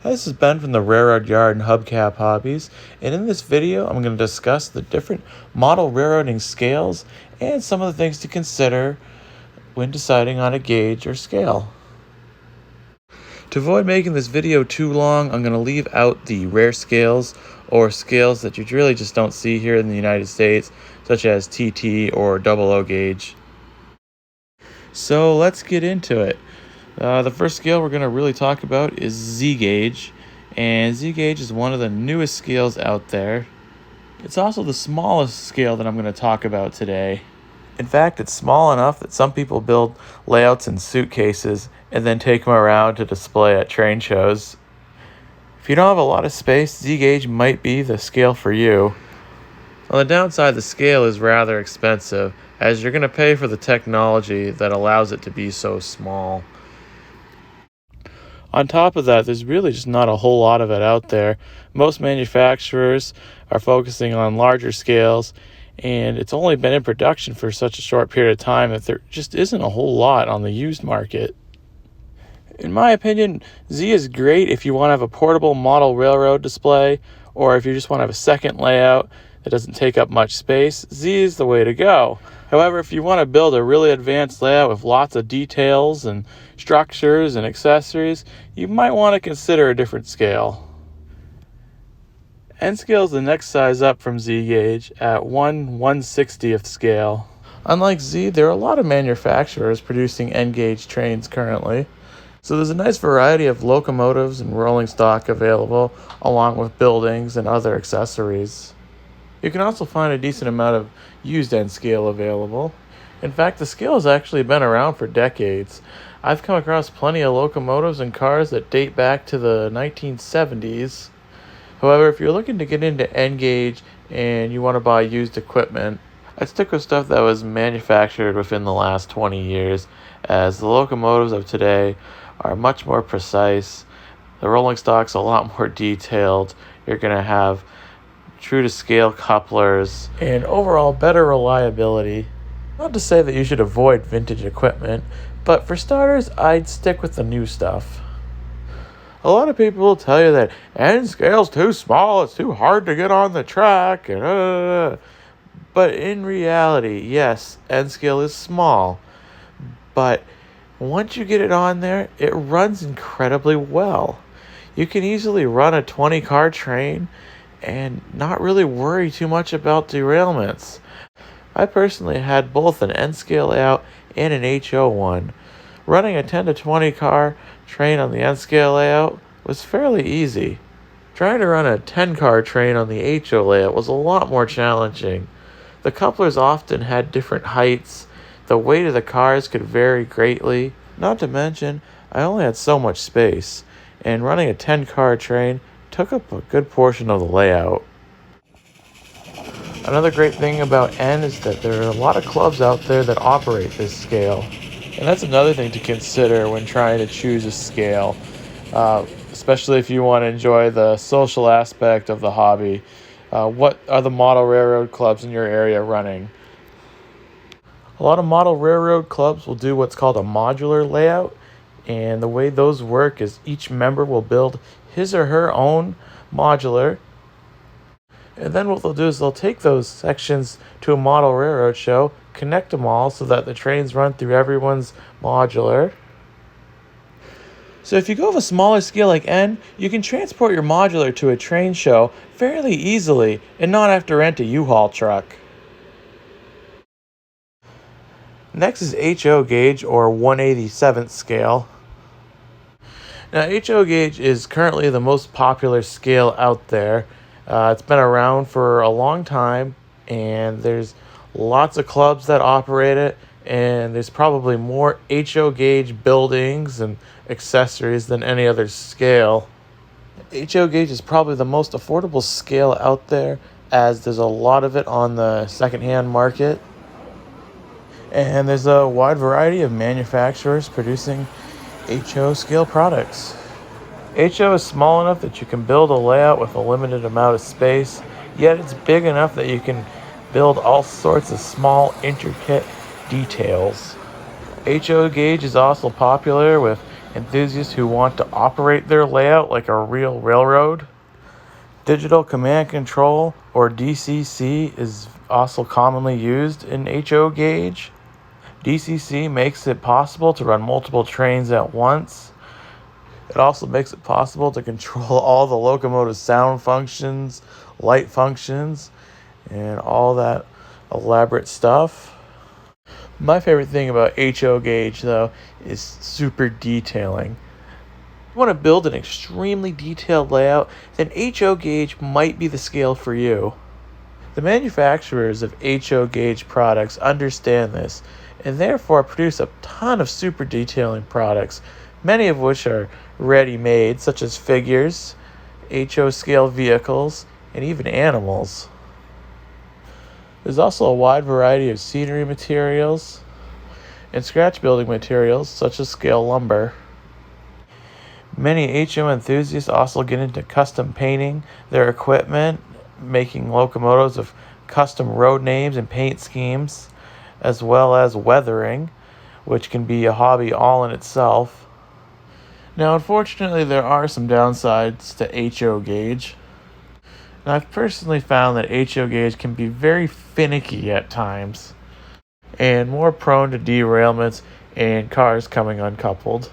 Hi, this is Ben from the Railroad Yard and Hubcap Hobbies, and in this video I'm going to discuss the different model railroading scales and some of the things to consider when deciding on a gauge or scale. To avoid making this video too long, I'm going to leave out the rare scales or scales that you really just don't see here in the United States, such as TT or 00 gauge. So let's get into it. The first scale we're going to really talk about is Z-gauge, and Z-gauge is one of the newest scales out there. It's also the smallest scale that I'm going to talk about today. In fact, it's small enough that some people build layouts in suitcases and then take them around to display at train shows. If you don't have a lot of space, Z-gauge might be the scale for you. On the downside, the scale is rather expensive, as you're going to pay for the technology that allows it to be so small. On top of that, there's really just not a whole lot of it out there. Most manufacturers are focusing on larger scales, and it's only been in production for such a short period of time that there just isn't a whole lot on the used market. In my opinion, Z is great if you want to have a portable model railroad display, or if you just want to have a second layout that doesn't take up much space. Z is the way to go. However, if you want to build a really advanced layout with lots of details and structures and accessories, you might want to consider a different scale. N scale is the next size up from Z gauge at 1/160th scale. Unlike Z, there are a lot of manufacturers producing N gauge trains currently, so there's a nice variety of locomotives and rolling stock available, along with buildings and other accessories. You can also find a decent amount of used N scale available. In fact, the scale has actually been around for decades. I've come across plenty of locomotives and cars that date back to the 1970s. However, if you're looking to get into N gauge and you want to buy used equipment, I'd stick with stuff that was manufactured within the last 20 years, as the locomotives of today are much more precise. The rolling stock's a lot more detailed. You're going to have true to scale couplers, and overall better reliability. Not to say that you should avoid vintage equipment, but for starters, I'd stick with the new stuff. A lot of people will tell you that N scale's too small, it's too hard to get on the track, and but in reality, yes, N scale is small, but once you get it on there, it runs incredibly well. You can easily run a 20-car train and not really worry too much about derailments. I personally had both an N-scale layout and an HO one. Running a 10 to 20 car train on the N-scale layout was fairly easy. Trying to run a 10-car train on the HO layout was a lot more challenging. The couplers often had different heights, the weight of the cars could vary greatly, not to mention I only had so much space, and running a 10-car train took up a good portion of the layout. Another great thing about N is that there are a lot of clubs out there that operate this scale. And that's another thing to consider when trying to choose a scale, especially if you want to enjoy the social aspect of the hobby. What are the model railroad clubs in your area running? A lot of model railroad clubs will do what's called a modular layout, and the way those work is each member will build his or her own modular, and then what they'll do is they'll take those sections to a model railroad show, connect them all so that the trains run through everyone's modular. So if you go with a smaller scale like N, you can transport your modular to a train show fairly easily and not have to rent a U-Haul truck. Next is HO gauge, or 1/87th scale. Now, HO gauge is currently the most popular scale out there. It's been around for a long time, and there's lots of clubs that operate it, and there's probably more HO gauge buildings and accessories than any other scale. HO gauge is probably the most affordable scale out there, as there's a lot of it on the secondhand market. And there's a wide variety of manufacturers producing HO scale products. HO is small enough that you can build a layout with a limited amount of space, yet it's big enough that you can build all sorts of small, intricate details. HO gauge is also popular with enthusiasts who want to operate their layout like a real railroad. Digital Command Control, or DCC, is also commonly used in HO gauge. DCC makes it possible to run multiple trains at once. It also makes it possible to control all the locomotive sound functions, light functions, and all that elaborate stuff. My favorite thing about HO gauge, though, is super detailing. If you want to build an extremely detailed layout, then HO gauge might be the scale for you. The manufacturers of HO gauge products understand this, and therefore produce a ton of super detailing products, many of which are ready-made, such as figures, HO scale vehicles, and even animals. There's also a wide variety of scenery materials and scratch building materials, such as scale lumber. Many HO enthusiasts also get into custom painting their equipment, making locomotives of custom road names and paint schemes, as well as weathering, which can be a hobby all in itself. Now, unfortunately, there are some downsides to HO gauge. Now, I've personally found that HO gauge can be very finicky at times, and more prone to derailments and cars coming uncoupled.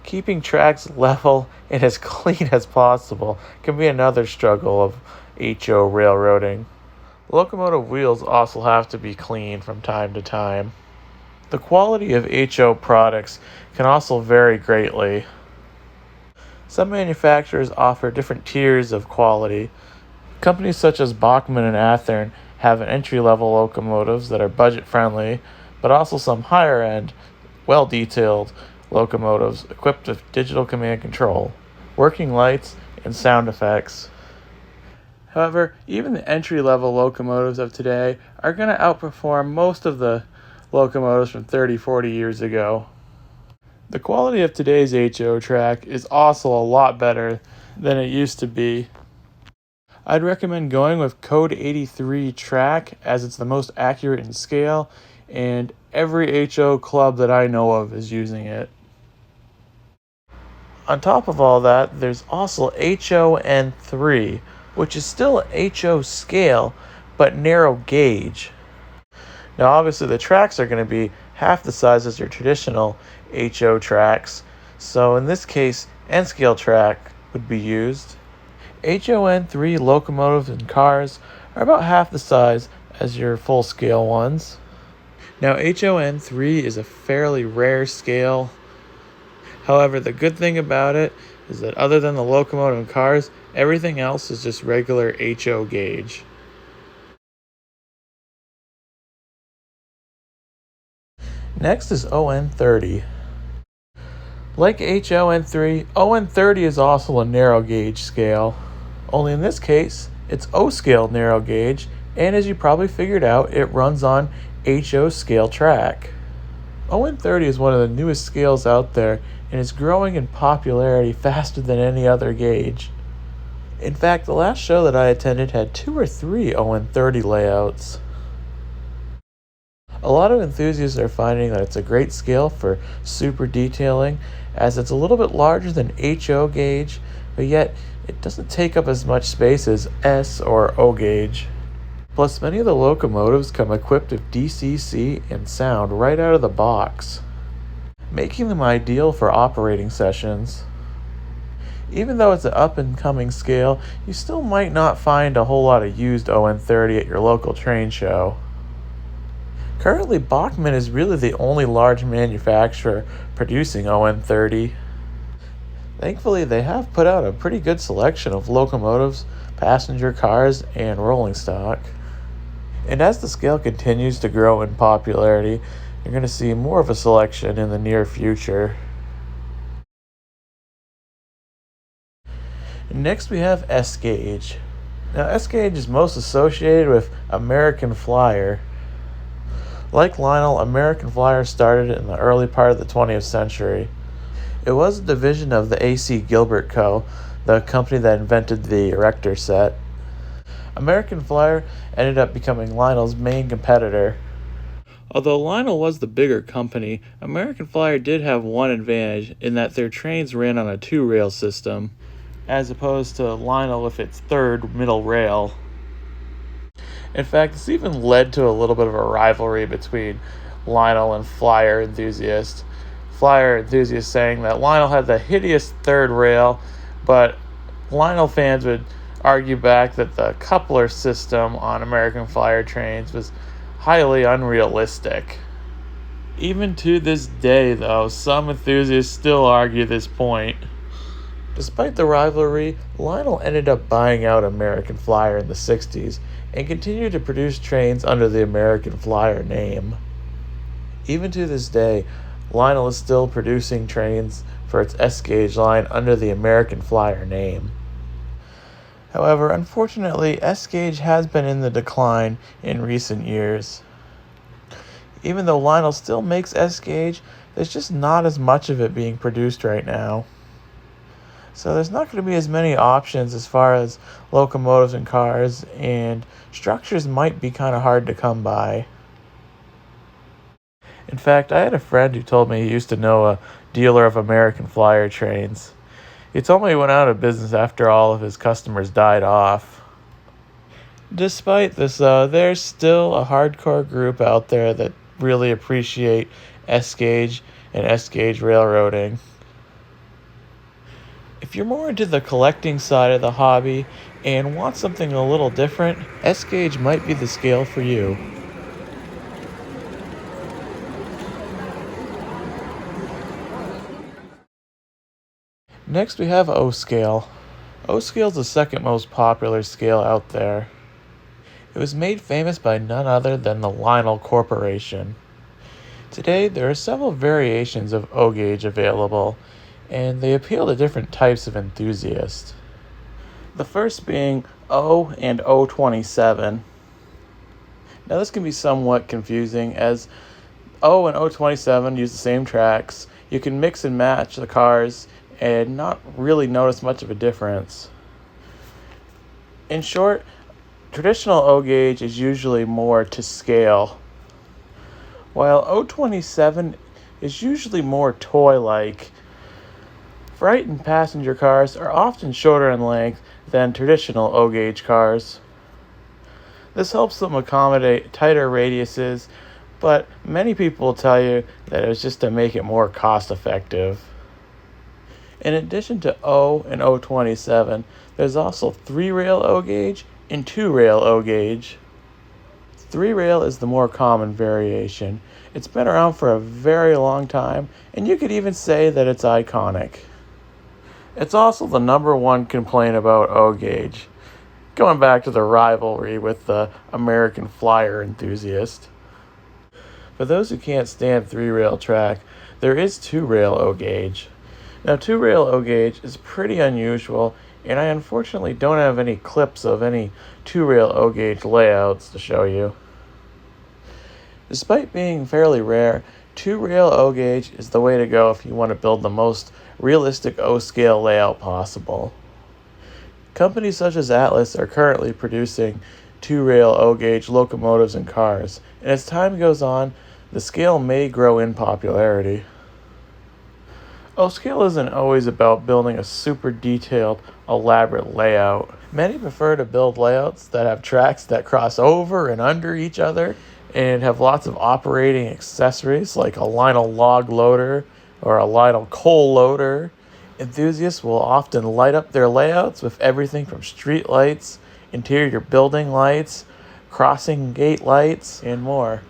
Keeping tracks level and as clean as possible can be another struggle of HO railroading. Locomotive wheels also have to be clean from time to time. The quality of HO products can also vary greatly. Some manufacturers offer different tiers of quality. Companies such as Bachmann and Athearn have entry-level locomotives that are budget-friendly, but also some higher-end, well-detailed locomotives equipped with digital command control, working lights, and sound effects. However, even the entry-level locomotives of today are going to outperform most of the locomotives from 30-40 years ago. The quality of today's HO track is also a lot better than it used to be. I'd recommend going with Code 83 track, as it's the most accurate in scale, and every HO club that I know of is using it. On top of all that, there's also HON3, which is still HO scale, but narrow gauge. Now obviously the tracks are going to be half the size as your traditional HO tracks, so in this case, N-scale track would be used. HON3 locomotives and cars are about half the size as your full-scale ones. Now HON3 is a fairly rare scale. However, the good thing about it is that other than the locomotive and cars, everything else is just regular HO gauge. Next is ON30. Like HON3, ON30 is also a narrow gauge scale. Only in this case, it's O-scale narrow gauge, and as you probably figured out, it runs on HO scale track. ON30 is one of the newest scales out there, and is growing in popularity faster than any other gauge. In fact, the last show that I attended had 2 or 3 ON30 layouts. A lot of enthusiasts are finding that it's a great scale for super detailing, as it's a little bit larger than HO gauge, but yet it doesn't take up as much space as S or O gauge. Plus, many of the locomotives come equipped with DCC and sound right out of the box, making them ideal for operating sessions. Even though it's an up-and-coming scale, you still might not find a whole lot of used ON30 at your local train show. Currently, Bachmann is really the only large manufacturer producing ON30. Thankfully, they have put out a pretty good selection of locomotives, passenger cars, and rolling stock. And as the scale continues to grow in popularity, you're going to see more of a selection in the near future. Next we have S-Gauge. Now S-Gauge is most associated with American Flyer. Like Lionel, American Flyer started in the early part of the 20th century. It was a division of the A.C. Gilbert Co., the company that invented the Erector set. American Flyer ended up becoming Lionel's main competitor. Although Lionel was the bigger company, American Flyer did have one advantage in that their trains ran on a two-rail system, as opposed to Lionel with its third middle rail. In fact, this even led to a little bit of a rivalry between Lionel and Flyer enthusiasts. Flyer enthusiasts saying that Lionel had the hideous third rail, but Lionel fans would argue back that the coupler system on American Flyer trains was highly unrealistic. Even to this day, though, some enthusiasts still argue this point. Despite the rivalry, Lionel ended up buying out American Flyer in the 60s and continued to produce trains under the American Flyer name. Even to this day, Lionel is still producing trains for its S-Gauge line under the American Flyer name. However, unfortunately, S-Gauge has been in the decline in recent years. Even though Lionel still makes S-Gauge, there's just not as much of it being produced right now. So there's not going to be as many options as far as locomotives and cars, and structures might be kind of hard to come by. In fact, I had a friend who told me he used to know a dealer of American Flyer trains. He told me he went out of business after all of his customers died off. Despite this, though, there's still a hardcore group out there that really appreciate S-Gauge and S-Gauge railroading. If you're more into the collecting side of the hobby and want something a little different, S-Gauge might be the scale for you. Next we have O-Scale. O-Scale is the second most popular scale out there. It was made famous by none other than the Lionel Corporation. Today there are several variations of O-Gauge available, and they appeal to different types of enthusiasts. The first being O and O27. Now this can be somewhat confusing as O and O27 use the same tracks. You can mix and match the cars and not really notice much of a difference. In short, traditional O-Gauge is usually more to scale, while O27 is usually more toy-like. Freight and passenger cars are often shorter in length than traditional O-Gauge cars. This helps them accommodate tighter radiuses, but many people will tell you that it was just to make it more cost-effective. In addition to O and O27, there's also 3-rail O-Gauge and 2-rail O-Gauge. 3-rail is the more common variation. It's been around for a very long time, and you could even say that it's iconic. It's also the number one complaint about O-Gauge, going back to the rivalry with the American Flyer enthusiast. For those who can't stand 3-rail track, there is 2-rail O-Gauge. Now, 2-rail O-Gauge is pretty unusual, and I unfortunately don't have any clips of any 2-rail O-Gauge layouts to show you. Despite being fairly rare, 2-rail O-Gauge is the way to go if you want to build the most realistic O-scale layout possible. Companies such as Atlas are currently producing 2-rail O-Gauge locomotives and cars, and as time goes on, the scale may grow in popularity. O-Scale isn't always about building a super detailed, elaborate layout. Many prefer to build layouts that have tracks that cross over and under each other and have lots of operating accessories like a Lionel log loader or a Lionel coal loader. Enthusiasts will often light up their layouts with everything from street lights, interior building lights, crossing gate lights, and more.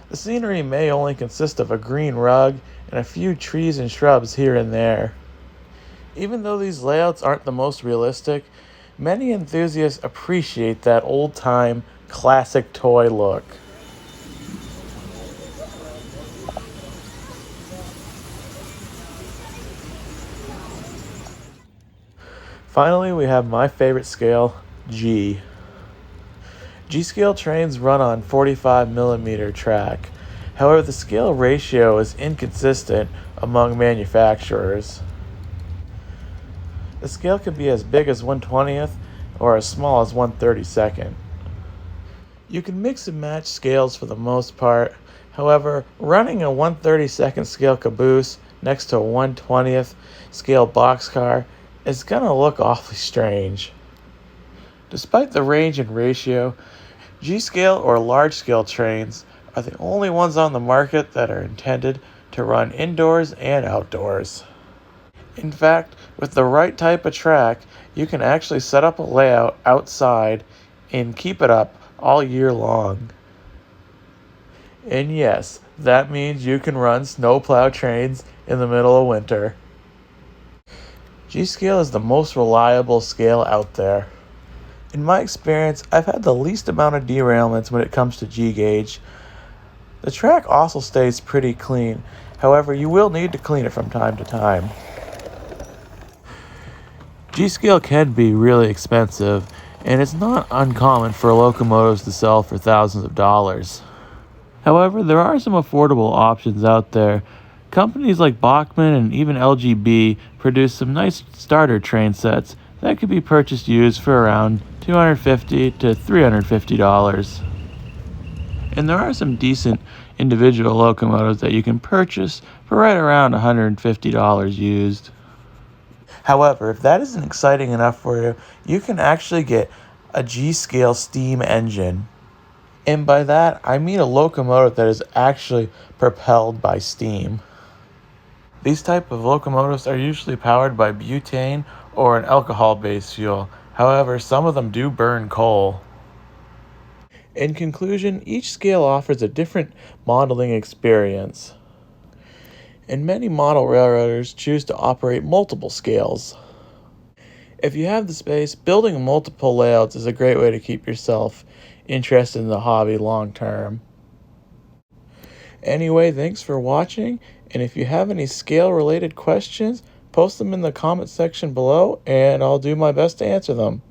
The scenery may only consist of a green rug and a few trees and shrubs here and there. Even though these layouts aren't the most realistic, many enthusiasts appreciate that old-time, classic toy look. Finally, we have my favorite scale, G. G-scale trains run on 45mm track. However, the scale ratio is inconsistent among manufacturers. The scale can be as big as 1/20th or as small as 1/32nd. You can mix and match scales for the most part. However, running a 1/32nd scale caboose next to a 1/20th scale boxcar is going to look awfully strange. Despite the range and ratio, G-scale or large-scale trains are the only ones on the market that are intended to run indoors and outdoors. In fact, with the right type of track, you can actually set up a layout outside and keep it up all year long. And yes, that means you can run snowplow trains in the middle of winter. G-scale is the most reliable scale out there. In my experience, I've had the least amount of derailments when it comes to G-gauge. The track also stays pretty clean. However, you will need to clean it from time to time. G-scale can be really expensive, and it's not uncommon for locomotives to sell for thousands of dollars. However, there are some affordable options out there. Companies like Bachmann and even LGB produce some nice starter train sets that could be purchased used for around $250 to $350. And there are some decent individual locomotives that you can purchase for right around $150 used. However, if that isn't exciting enough for you, you can actually get a G-scale steam engine. And by that, I mean a locomotive that is actually propelled by steam. These type of locomotives are usually powered by butane or an alcohol-based fuel. However, some of them do burn coal. In conclusion, each scale offers a different modeling experience, and many model railroaders choose to operate multiple scales. If you have the space, building multiple layouts is a great way to keep yourself interested in the hobby long term. Anyway, thanks for watching, and if you have any scale-related questions, post them in the comment section below, and I'll do my best to answer them.